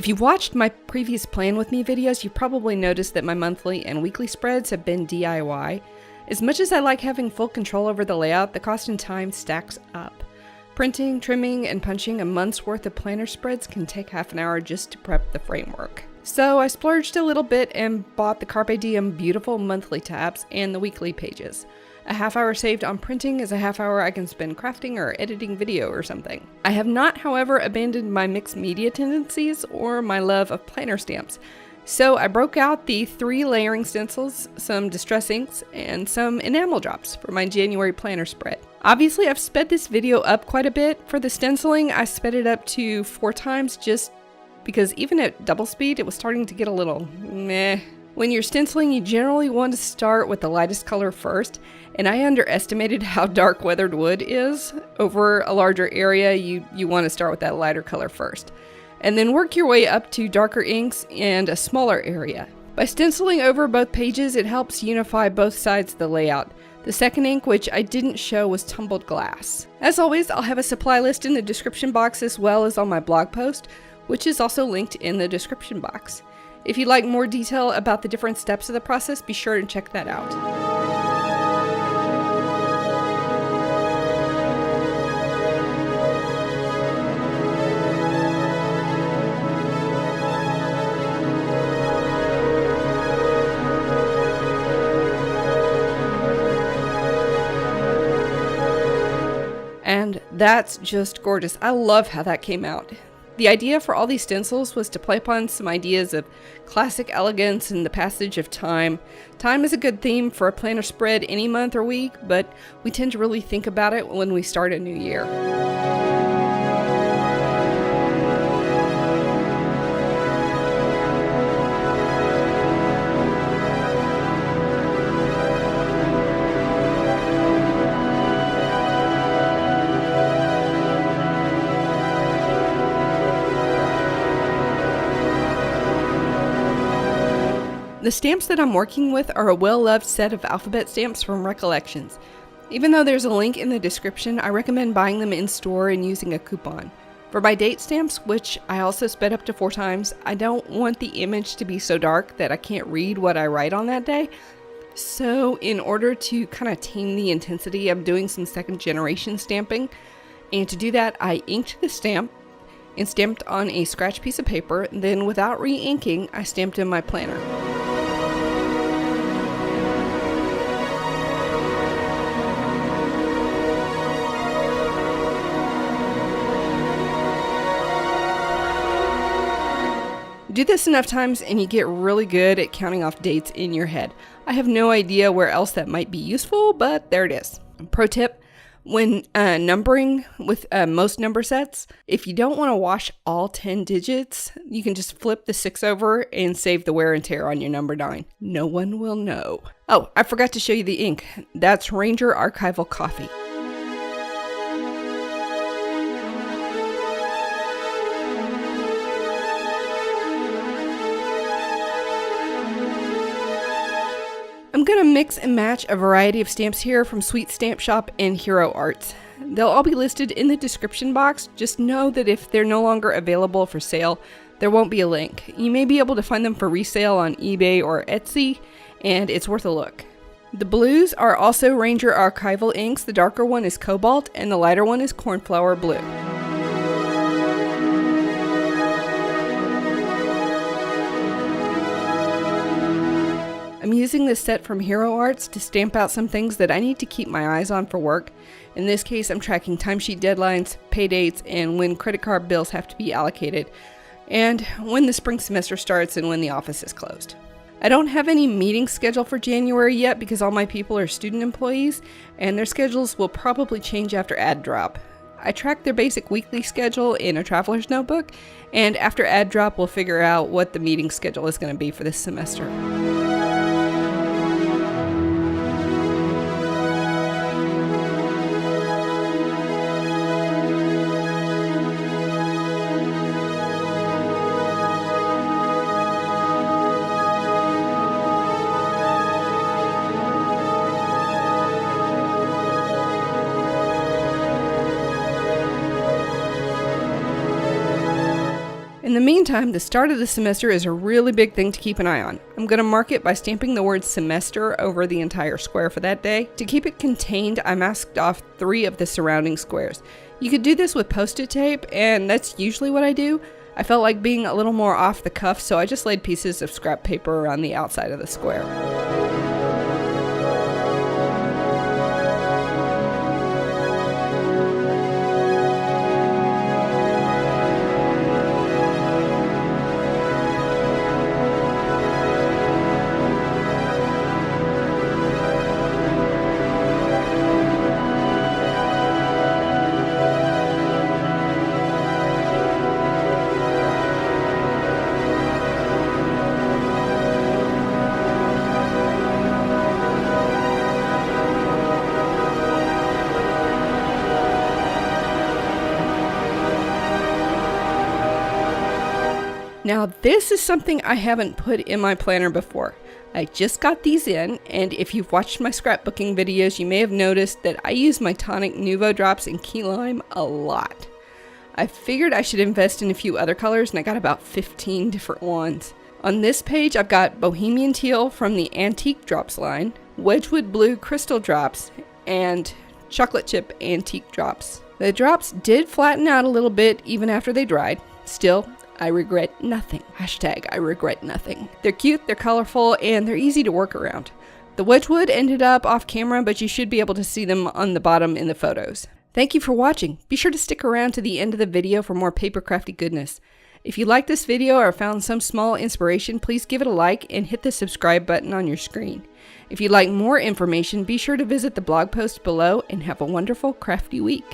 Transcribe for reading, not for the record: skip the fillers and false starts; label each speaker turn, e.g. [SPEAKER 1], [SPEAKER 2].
[SPEAKER 1] If you've watched my previous Plan With Me videos, you've probably noticed that my monthly and weekly spreads have been DIY. As much as I like having full control over the layout, the cost and time stacks up. Printing, trimming, and punching a month's worth of planner spreads can take half an hour just to prep the framework. So I splurged a little bit and bought the Carpe Diem beautiful monthly tabs and the weekly pages. A half hour saved on printing is a half hour I can spend crafting or editing video or something. I have not, however, abandoned my mixed media tendencies or my love of planner stamps. So I broke out the 3 layering stencils, some distress inks, and some enamel drops for my January planner spread. Obviously, I've sped this video up quite a bit. For the stenciling, I sped it up to 4 times just because even at double speed, it was starting to get a little meh. When you're stenciling, you generally want to start with the lightest color first, and I underestimated how dark weathered wood is. Over a larger area, you want to start with that lighter color first, and then work your way up to darker inks and a smaller area. By stenciling over both pages, it helps unify both sides of the layout. The second ink, which I didn't show, was tumbled glass. As always, I'll have a supply list in the description box as well as on my blog post, which is also linked in the description box. If you'd like more detail about the different steps of the process, be sure to check that out. And that's just gorgeous. I love how that came out. The idea for all these stencils was to play upon some ideas of classic elegance and the passage of time. Time is a good theme for a planner spread any month or week, but we tend to really think about it when we start a new year. The stamps that I'm working with are a well-loved set of alphabet stamps from Recollections. Even though there's a link in the description, I recommend buying them in store and using a coupon. For my date stamps, which I also sped up to 4 times, I don't want the image to be so dark that I can't read what I write on that day. So in order to kind of tame the intensity, I'm doing some second generation stamping. And to do that, I inked the stamp and stamped on a scratch piece of paper. Then without re-inking, I stamped in my planner. Do this enough times and you get really good at counting off dates in your head. I have no idea where else that might be useful, but there it is. Pro tip, when numbering with most number sets, if you don't want to wash all 10 digits, you can just flip the 6 over and save the wear and tear on your number 9. No one will know. Oh, I forgot to show you the ink. That's Ranger Archival Coffee. I'm going to mix and match a variety of stamps here from Sweet Stamp Shop and Hero Arts. They'll all be listed in the description box. Just know that if they're no longer available for sale, there won't be a link. You may be able to find them for resale on eBay or Etsy, and it's worth a look. The blues are also Ranger Archival inks. The darker one is Cobalt and the lighter one is Cornflower Blue. I'm using this set from Hero Arts to stamp out some things that I need to keep my eyes on for work. In this case, I'm tracking timesheet deadlines, pay dates, and when credit card bills have to be allocated, and when the spring semester starts and when the office is closed. I don't have any meetings scheduled for January yet because all my people are student employees, and their schedules will probably change after ad drop. I track their basic weekly schedule in a traveler's notebook, and after ad drop, we'll figure out what the meeting schedule is going to be for this semester. In the meantime, the start of the semester is a really big thing to keep an eye on. I'm going to mark it by stamping the word semester over the entire square for that day. To keep it contained, I masked off 3 of the surrounding squares. You could do this with Post-it tape, and that's usually what I do. I felt like being a little more off the cuff, so I just laid pieces of scrap paper around the outside of the square. Now this is something I haven't put in my planner before. I just got these in, and if you've watched my scrapbooking videos, you may have noticed that I use my Tonic Nuvo drops in key lime a lot. I figured I should invest in a few other colors, and I got about 15 different ones. On this page, I've got Bohemian Teal from the Antique Drops line, Wedgwood Blue Crystal Drops, and Chocolate Chip Antique Drops. The drops did flatten out a little bit even after they dried. Still, I regret nothing. Hashtag I regret nothing. They're cute, they're colorful, and they're easy to work around. The Wedgwood ended up off camera, but you should be able to see them on the bottom in the photos. Thank you for watching. Be sure to stick around to the end of the video for more paper crafty goodness. If you liked this video or found some small inspiration, please give it a like and hit the subscribe button on your screen. If you'd like more information, be sure to visit the blog post below and have a wonderful crafty week.